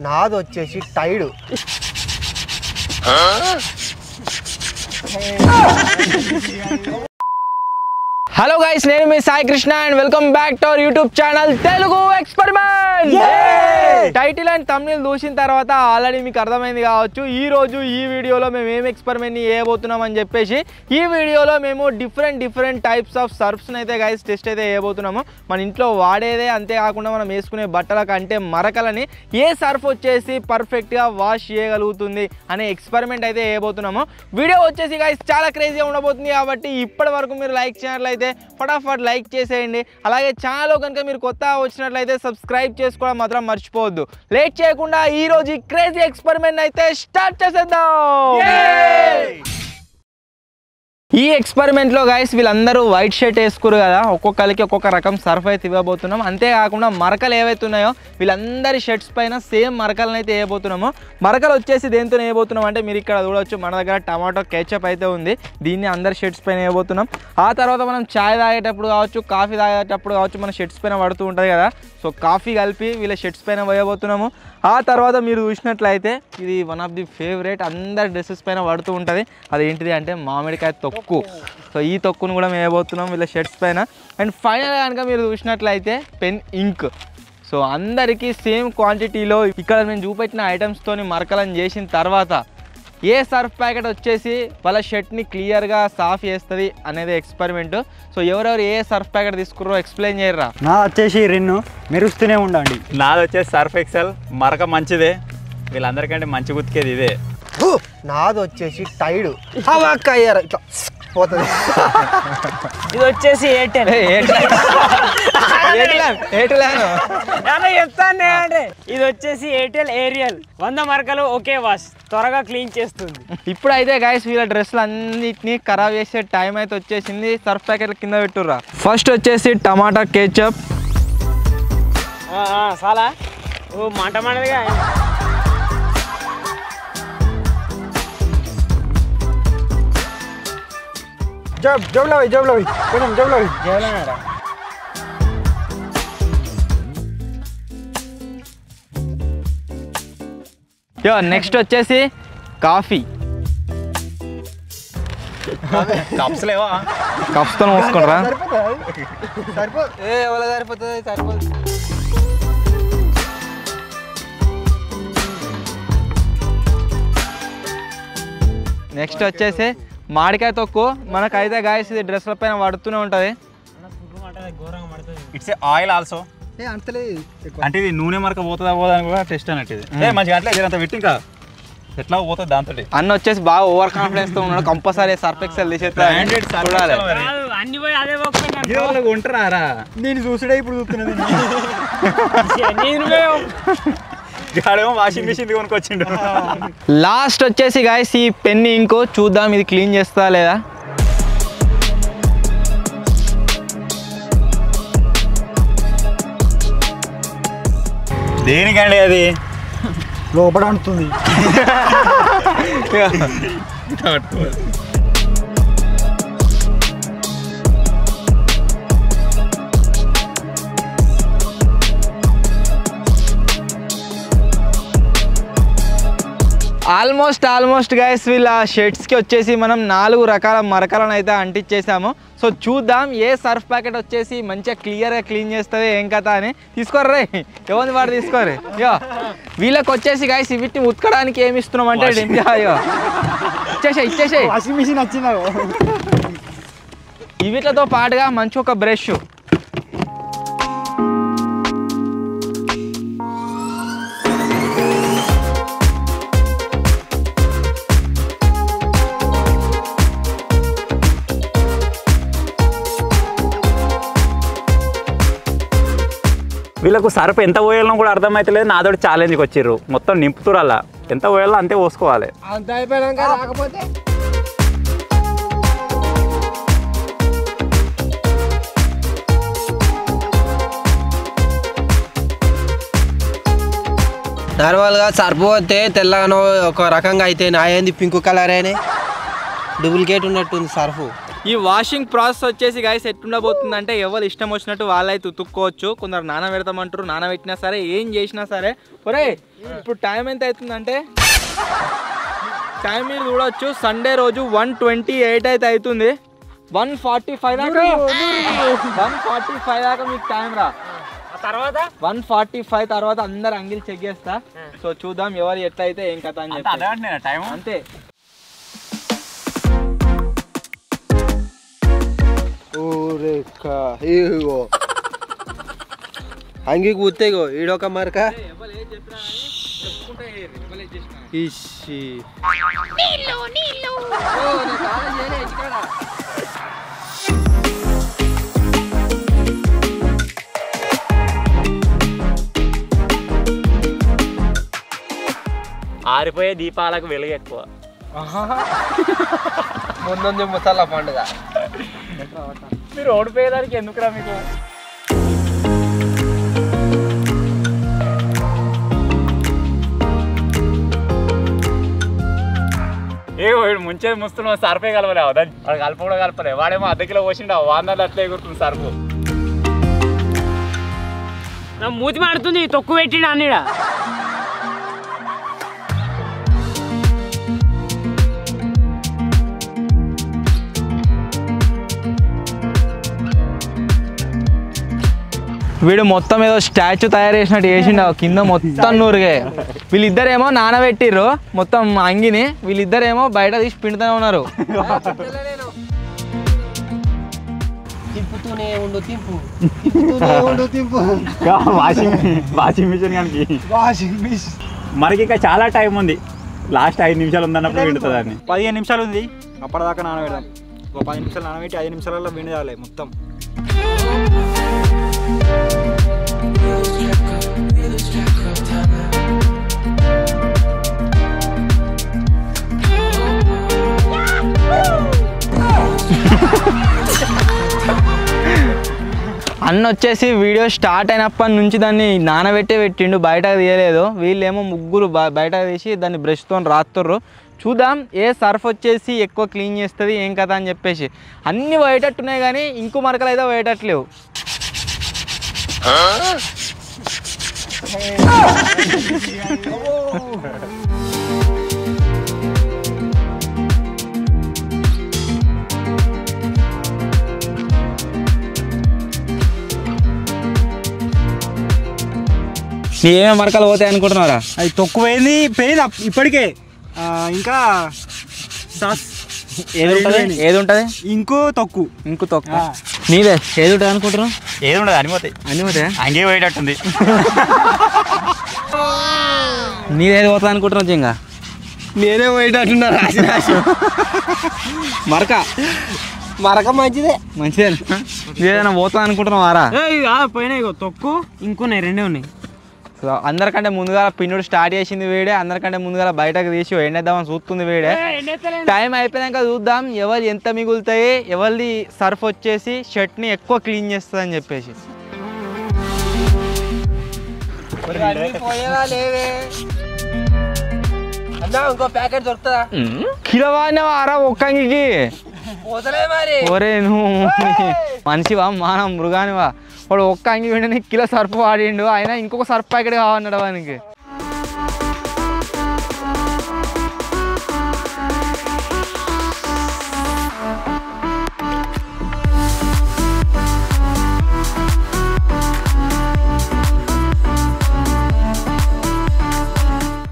నాది వచ్చేసి Tide. Hello guys, నేను మీ Sai Krishna and welcome back to our YouTube channel Telugu experiment. Title and thumbnail చూసిన తర్వాత ఆల్రెడీ మీకు అర్థమైంది కావచ్చు, ఈ రోజు ఈ వీడియోలో మేము ఏం ఎక్స్పెరిమెంట్ని చేయబోతున్నాం అని చెప్పేసి ఈ వీడియోలో మేము డిఫరెంట్ టైప్స్ ఆఫ్ సర్ఫ్స్ని అయితే గైస్ టెస్ట్ అయితే చేయబోతున్నాము. మన ఇంట్లో వాడేదే, అంతేకాకుండా మనం వేసుకునే బట్టల కంటే మరకలని ఏ సర్ఫ్ వచ్చేసి పర్ఫెక్ట్గా వాష్ చేయగలుగుతుంది అనే ఎక్స్పెరిమెంట్ అయితే చేయబోతున్నాము. వీడియో వచ్చేసి గైస్ చాలా క్రేజీగా ఉండబోతుంది, కాబట్టి ఇప్పటి వరకు మీరు లైక్ చేయనట్లయితే ఫటాఫట్ లైక్ చేసేయండి. అలాగే ఛానల్ కనుక మీరు కొత్త వచ్చినట్లయితే సబ్స్క్రైబ్ చేసుకోవడం మాత్రం మర్చిపోవద్దు. లేట్ చేయకుండా ఈ రోజు ఈ క్రేజీ ఎక్స్పెరిమెంట్ అయితే స్టార్ట్ చేసేద్దాం. ఈ ఎక్స్పెరిమెంట్ లో గైస్ వీళ్ళందరూ వైట్ షర్ట్ వేసుకురు కదా, ఒక్కొక్కరికి ఒక్కొక్క రకం సర్ఫ్ అయితే ఇవ్వబోతున్నాం. అంతేకాకుండా మరకలు ఏవైతే ఉన్నాయో వీళ్ళందరి షర్ట్స్ పైన సేమ్ మరకలను అయితే వేయబోతున్నాము. మరకలు వచ్చేసి దేంతో వేయబోతున్నాం అంటే మీరు ఇక్కడ చూడవచ్చు, మన దగ్గర టమాటో కేచప్ అయితే ఉంది, దీన్ని అందరి షర్ట్స్ పైన వేయబోతున్నాం. ఆ తర్వాత మనం చాయ్ తాగేటప్పుడు కావచ్చు, కాఫీ తాగేటప్పుడు కావచ్చు, మన షర్ట్స్ పైన పడుతూ ఉంటుంది కదా, సో కాఫీ కలిపి వీళ్ళ షర్ట్స్ పైన వేయబోతున్నాము. ఆ తర్వాత మీరు చూసినట్లయితే ఇది వన్ ఆఫ్ ది ఫేవరెట్, అందరి డ్రెస్సెస్ పైన పడుతూ ఉంటుంది, అదేంటిది అంటే మామిడికాయ తొక్కు. సో ఈ తొక్కును కూడా మేము వేయబోతున్నాం వీళ్ళ షర్ట్స్ పైన. అండ్ ఫైనల్ కనుక మీరు చూసినట్లయితే పెన్ ఇంక్. సో అందరికీ సేమ్ క్వాంటిటీలో ఇక్కడ మేము చూపెట్టిన ఐటమ్స్తోని మరకలను చేసిన తర్వాత ఏ సర్ఫ్ ప్యాకెట్ వచ్చేసి వాళ్ళ షర్ట్ని క్లియర్గా సాఫ్ చేస్తుంది అనేది ఎక్స్పెరిమెంట్. సో ఎవరెవరు ఏ సర్ఫ్ ప్యాకెట్ తీసుకుర్రో ఎక్స్ప్లెయిన్ చేయరా. నా వచ్చేసి రిన్ను, మెరుస్తూనే ఉండండి. నాది వచ్చేసి సర్ఫ్ ఎక్సెల్, మరక మంచిదే, వీళ్ళందరికంటే మంచి గుర్తికేది ఇదే. నాది వచ్చేసి టైడ్. అయ్యారు ఇట్లా పోతుంది. ఇది వచ్చేసి ఎయిర్టెల్. ఇది వచ్చేసి ఎయిర్టెల్ ఏరియల్. 100 మరకలు ఒకే వాష్, త్వరగా క్లీన్ చేస్తుంది. ఇప్పుడైతే గైస్ వీళ్ళ డ్రెస్సులు అన్నిటినీ ఖరాబ్ చేసే టైం అయితే వచ్చేసింది. సర్ఫ్ ప్యాకెట్ల కింద పెట్టుర్రా. ఫస్ట్ వచ్చేసి టమాటా కేచప్. చాలా మాట మాటదిగా. జబ్లో కొంచెం జబ్లో నెక్స్ట్ వచ్చేసి కాఫీ. కప్స్ లేవా? కప్స్తో మోసుకుంటారా? సరిపోతుంది. నెక్స్ట్ వచ్చేసి మామిడికాయ తొక్కు. మనకైతే గాయస్ ఇది డ్రెస్ల పైన పడుతూనే ఉంటుంది. It's oil also. అంటే ఇది నూనె మరక పోతుందా పోదని కూడా టెస్ట్ అన్నట్టు. ఇది మంచిగా అట్లే ఇదంతా పెట్టి ఇంకా ఎట్లా పోతుంది దాంతో. అన్న వచ్చేసి బాగా ఓవర్ కాన్ఫిడెన్స్ తో ఉన్నాడు, కంపల్సరీ సర్ఫ్ ఎక్సెల్ చూడాలి. ఉంటారా? నేను చూసుడే ఇప్పుడు చూస్తున్నది. వాషింగ్ మిషన్ కొనుక్కొచ్చిండు. లాస్ట్ వచ్చేసి గాయస్ ఈ పెన్ ఇంకో చూద్దాం ఇది క్లీన్ చేస్తా లేదా. దేనికండి అది? లోపల అంటుంది. ఆల్మోస్ట్ గైస్ వీళ్ళ షర్ట్స్కి వచ్చేసి మనం 4 రకాల మరకలను అయితే అంటించేసాము. సో చూద్దాం ఏ సర్ఫ్ ప్యాకెట్ వచ్చేసి మంచిగా క్లియర్గా క్లీన్ చేస్తుంది ఏం కథ అని. తీసుకోర్రే, ఎవరిని వాడు తీసుకోరే. వీళ్ళకి వచ్చేసి గైస్ వీటిని ఉతకడానికి ఏమి ఇస్తున్నాం అంటే ఇచ్చేసే వాషింగ్ మిషన్ వచ్చిందా? వీటితో పాటుగా మంచి ఒక బ్రష్. వీళ్ళకు సర్ఫ్ ఎంత పోయాలనో కూడా అర్థమైతలేదు. నాతోటి ఛాలెంజ్కి వచ్చిర్రు, మొత్తం నింపుతురు. అలా ఎంత పోయాలో అంతే పోసుకోవాలి. అంత అయిపోయాక రాకపోతే నార్మల్గా సర్ఫ్ పోతే తెల్లగానో ఒక రకంగా అయితే నాయంది పింక్ కలర్ అయినా డూప్లికేట్ ఉన్నట్టుంది సర్ఫ్. ఈ వాషింగ్ ప్రాసెస్ వచ్చేసి గైస్ ఎట్లుండబోతుంది అంటే ఎవరు ఇష్టం వచ్చినట్టు వాళ్ళైతే ఉతుక్కోవచ్చు. కొందరు నానబెడతామంటారు, నానబెట్టినా సరే ఏం చేసినా సరే. ఒరే ఇప్పుడు టైం ఎంత అవుతుందంటే టైం మీరు చూడొచ్చు, సండే రోజు 1:28 అయితే అవుతుంది. 1:45 దాకా 1:45 దాకా మీకు టైం రా. తర్వాత 1:45 తర్వాత అందరు అంగిల్ చెక్ చేస్తా. సో చూద్దాం ఎవరు ఎట్లయితే ఏం కథ అని చెప్పి టైం అంతే. ఇగో అంగి కూతేగో ఈడొక మరక ఇషి ఆరిపోయే దీపాలకు వెలుగు ఎక్కువ. ముందు ముసలా పండుగ మీరు ఓడిపోయేదానికి ఎందుకురా మీకు? వీడు ముంచేది ముస్తున్నావు, సర్పే కలవలే వాడు కలప కూడా కలపలే. వాడేమో అర్ధ కిలో పోసిండు, వాందర్లు అట్లే ఎగురుతుంది సర్పు. నా మూతి మాడుతుంది, తొక్కు పెట్టిండు అన్నిడ. వీడు మొత్తం ఏదో స్టాచ్యూ తయారు చేసినట్టు చేసిండు కింద మొత్తం నూరుగా. వీళ్ళిద్దరేమో నానబెట్టిర్రు మొత్తం అంగిని, వీళ్ళిద్దరేమో బయట తీసి పిండుతూనే ఉన్నారు. తిప్పుతూనే ఉండు తింపు వాషింగ్ మిషన్ కానీ మనకి ఇంకా చాలా టైం ఉంది. లాస్ట్ 5 నిమిషాలు ఉందన్నప్పుడు విండుతుంది దాన్ని. 15 నిమిషాలు ఉంది, అప్పటిదాకా నానబెడదాం. ఒక 10 నిమిషాలు నానబెట్టి 5 నిమిషాలలో విండాలి మొత్తం. అన్న వచ్చేసి వీడియో స్టార్ట్ అయినప్పటి నుంచి దాన్ని నానబెట్టే పెట్టిండు, బయటకు తీయలేదు. వీళ్ళేమో ముగ్గురు బయటకు తీసి దాన్ని బ్రష్తో రాస్తుర్రు. చూద్దాం ఏ సర్ఫ్ వచ్చేసి ఎక్కువ క్లీన్ చేస్తుంది ఏం కదా అని చెప్పేసి. అన్నీ పోయేటట్టున్నాయి కానీ ఇంకో మరకలు అయితే పోయేటట్లేవు. ఏమేమి మరకలు పోతాయి అనుకుంటున్నారా? అది తొక్కుపోయింది పోయింది ఇప్పటికే. ఇంకా సాస్ ఏది ఉంటుంది? ఇంకో తొక్కు నీదే ఏది ఉంటుంది అనుకుంటున్నావు? ఏది ఉండదు, అనిపోతాయి. అన్నీ పోతాయా? అంగే పోయేటట్టుంది. నీదేది పోతుంది అనుకుంటున్నావు? ఇంకా నేనే పోయేటట్టున్నా రాసి మరక మంచిదే. ఏదైనా పోతుంది అనుకుంటున్నావారా? పోయినాయి తొక్కు ఇంకున్నాయి, రెండే ఉన్నాయి. సో అందరికంటే ముందుగా పిండుడు స్టార్ట్ చేసింది వీడే, అందరికంటే ముందుగా బయటకు తీసి ఎండేద్దామని చూస్తుంది వీడే. టైం అయిపోయాక చూద్దాం ఎవరు ఎంత మిగులుతాయి, ఎవరిది సర్ఫ్ వచ్చేసి షర్ట్ని ఎక్కువ క్లీన్ చేస్తుంది అని చెప్పేసి. ఇంకో ప్యాకెట్ దొరుకుతుందా? కిలో వారా ఒక్కంగికి? ఒరే నువ్వు మనిషివా మాన మృగానివా? వాడు ఒక్క అంగి వెంటనే కిలో సర్ఫ్ వాడిండు, ఆయన ఇంకొక సర్ఫ్ ప్యాకెట్ కావాలన్నాడు వానికి.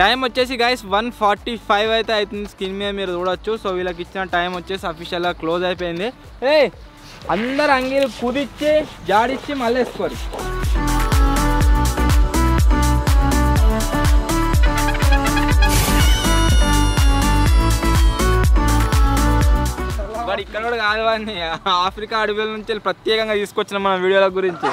టైం వచ్చేసి గైస్ 1:45 అయితే అవుతుంది. స్క్రీన్ మీద మీరు చూడొచ్చు. సో వీళ్ళకి ఇచ్చిన టైం వచ్చేసి అఫీషియల్గా క్లోజ్ అయిపోయింది. అందరు అంగీలు కుదిచ్చి జాడిచ్చి మళ్ళీ వేసుకోరు. వాడు ఇక్కడ కూడా కాదు, వాడిని ఆఫ్రికా అడవుల నుంచి ప్రత్యేకంగా తీసుకొచ్చిన మన వీడియోల గురించి.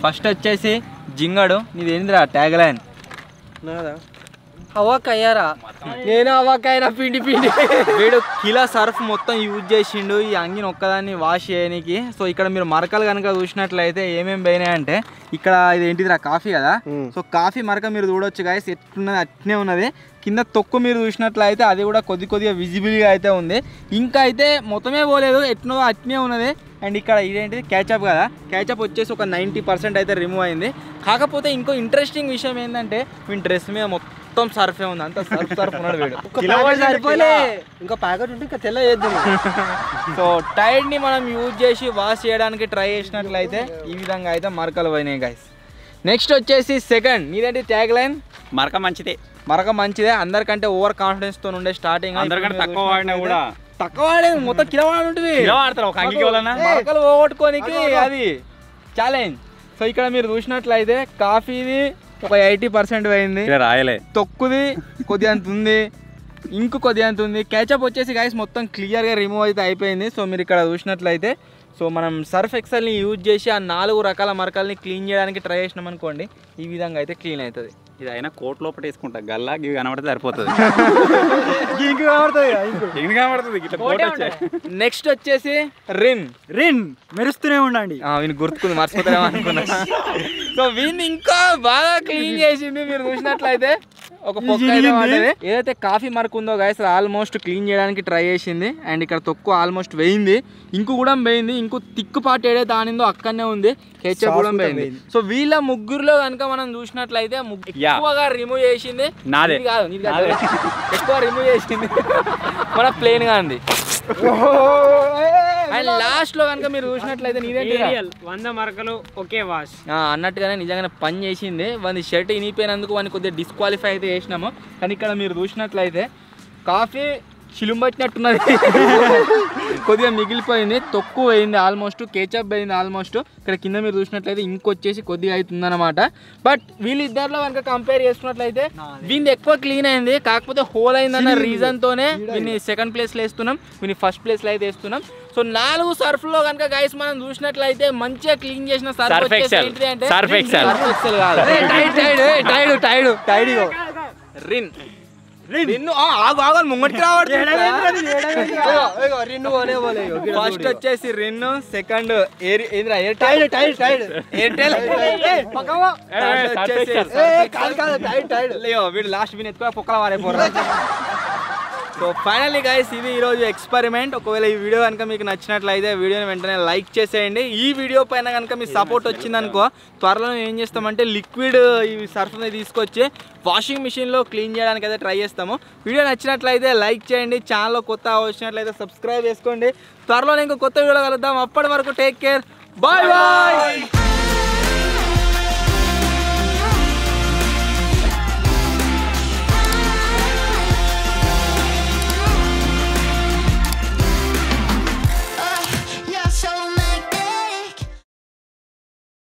ఫస్ట్ వచ్చేసి జింగడు, నీదేంద్రా ట్యాగ్ లైన్? నాదా అవ్వకయ్యారా నేను అవ్వకైనా పిండి పిండి వీడు కిలో సర్ఫ్ మొత్తం యూజ్ చేసిండు ఈ అంగిని ఒక్కదాన్ని వాష్ చేయడానికి. సో ఇక్కడ మీరు మరకలు కనుక చూసినట్లయితే ఏమేమి పోయినాయంటే ఇక్కడ ఇది ఏంటిదిరా కాఫీ కదా. సో కాఫీ మరక మీరు చూడొచ్చు గాయస్ ఎట్లున్నది అట్నే ఉన్నది. కింద తొక్కు మీరు చూసినట్లయితే అది కూడా కొద్దిగా విజిబుల్గా అయితే ఉంది. ఇంకా అయితే మొత్తమే పోలేదు ఎట్నో అట్నే ఉన్నది. అండ్ ఇక్కడ ఇదేంటిది క్యాచప్ కదా, క్యాచప్ వచ్చేసి ఒక 90% అయితే రిమూవ్ అయింది. కాకపోతే ఇంకో ఇంట్రెస్టింగ్ విషయం ఏంటంటే వీడి డ్రెస్ మీద మొత్తం సర్ఫే ఉంది, అంత సర్ఫ్ ఉన్నాడు వీడు. సరిపోలే ఇంకో ప్యాకెట్ ఉంటే ఇంకా తెల్ల చేద్దాం. సో టైర్ని మనం యూజ్ చేసి వాష్ చేయడానికి ట్రై చేసినట్లయితే ఈ విధంగా అయితే మరకలు పోయినాయి గైస్. నెక్స్ట్ వచ్చేసి సెకండ్, నీదేంటి ట్యాగ్ లైన్? మరక మంచిదే, మరక మంచిదే. అందరికంటే ఓవర్ కాన్ఫిడెన్స్ తో ఉండే స్టార్టింగ్. అందరికంటే తక్కువ వాడినా కూడా తక్కువ వాడేది మొత్తం కిలో వాడు ఉంటుంది. వాడతారు ఒక అంగికి వలన మరకలు పోగొట్టుకోనికి అది ఛాలెంజ్. సో ఇక్కడ మీరు చూసినట్లయితే కాఫీది ఒక 80% పోయింది, రాయలే తొక్కుది కొద్దిగా అంత ఉంది, ఇంకు కొద్దిగా అంత ఉంది. క్యాచప్ వచ్చేసి గైస్ మొత్తం క్లియర్గా రిమూవ్ అయితే అయిపోయింది. సో మీరు ఇక్కడ చూసినట్లయితే సో మనం సర్ఫ్ ఎక్సెల్ని యూజ్ చేసి ఆ 4 రకాల మరకల్ని క్లీన్ చేయడానికి ట్రై చేసినాం అనుకోండి, ఈ విధంగా అయితే క్లీన్ అవుతుంది. ఇది అయినా కోట్ లోపల వేసుకుంటా, గల్లా ఇవి కనబడితే సరిపోతుంది. నెక్స్ట్ వచ్చేసి రిన్ మెరుస్తూనే ఉండండి. వీని గుర్తుకుంది, మర్చిపోతారేమో అనుకున్నా. సో వీని ఇంకా బాగా క్లీన్ చేసింది. మీరు చూసినట్లయితే ఒక పొక్క అయితే పడ్డది. ఏదైతే కాఫీ మరక ఉందో గైస్ ఆల్మోస్ట్ క్లీన్ చేయడానికి ట్రై చేసింది. అండ్ ఇక్కడ తొక్కు ఆల్మోస్ట్ వేయింది, ఇంకు కూడా వేయింది, ఇంకో తిక్కు పాటు ఏదైతే ఆనిందో అక్కడనే ఉంది, హెచ్ఎఫ్ కూడా వేయింది. సో వీళ్ళ ముగ్గురులో కనుక మనం చూసినట్లయితే ఎక్కువగా రిమూవ్ చేసింది నాదే కాదు, ఎక్కువ రిమూవ్ చేసింది మన ప్లేన్ గా ఉంది. అండ్ లాస్ట్ లో కనుక మీరు చూసినట్లయితే నీదేంటి 100 మరకలు ఒకే వాష్ అన్నట్టుగానే నిజంగానే పని చేసింది. వాని షర్ట్ ఇనిపోయినందుకు వాడిని కొద్దిగా డిస్క్వాలిఫై అయితే చేసినాము. కానీ ఇక్కడ మీరు చూసినట్లయితే కాఫీ చిలుం పట్టినట్టున్నది, కొద్దిగా మిగిలిపోయింది, తొక్కు పోయింది ఆల్మోస్ట్, కేచప్ పోయింది ఆల్మోస్ట్. ఇక్కడ కింద మీరు చూసినట్లయితే ఇంకొచ్చేసి కొద్దిగా అవుతుందన్నమాట. బట్ వీళ్ళిద్దరిలో కనుక కంపేర్ చేసుకున్నట్లయితే వీళ్ళది ఎక్కువ క్లీన్ అయింది, కాకపోతే హోల్ అయిందన్న రీజన్ తోనే వీళ్ళని సెకండ్ ప్లేస్లో వేస్తున్నాం, వీళ్ళని ఫస్ట్ ప్లేస్లో అయితే వేస్తున్నాం. సో 4 సర్ఫ్లో కనుక గైస్ మనం చూసినట్లయితే మంచిగా క్లీన్ చేసిన సర్ఫ్ ఏంటి అంటే సర్ఫ్ ఎక్సెల్ కాదు, టైడ్ నిన్ను ఆగాలి ముంగటికి రావట్లేదు. ఫస్ట్ వచ్చేసి రిన్ను, సెకండ్ వీడు లాస్ట్ విన్ ఎత్తుకో పొక్కల వారైపోరా. సో ఫైనల్లీ గైస్ ఇది ఈరోజు ఎక్స్పెరిమెంట్. ఒకవేళ ఈ వీడియో కనుక మీకు నచ్చినట్లయితే వీడియోని వెంటనే లైక్ చేసేయండి. ఈ వీడియో పైన కనుక మీ సపోర్ట్ వచ్చిందనుకో త్వరలో ఏం చేస్తామంటే లిక్విడ్ ఈ సర్ఫ్ని తీసుకొచ్చి వాషింగ్ మిషన్లో క్లీన్ చేయడానికి అయితే ట్రై చేస్తాము. వీడియో నచ్చినట్లయితే లైక్ చేయండి, ఛానల్లో కొత్త వచ్చినట్లయితే సబ్స్క్రైబ్ చేసుకోండి. త్వరలో ఇంకో కొత్త వీడియో కలుద్దాం. అప్పటి వరకు టేక్ కేర్, బాయ్ బాయ్.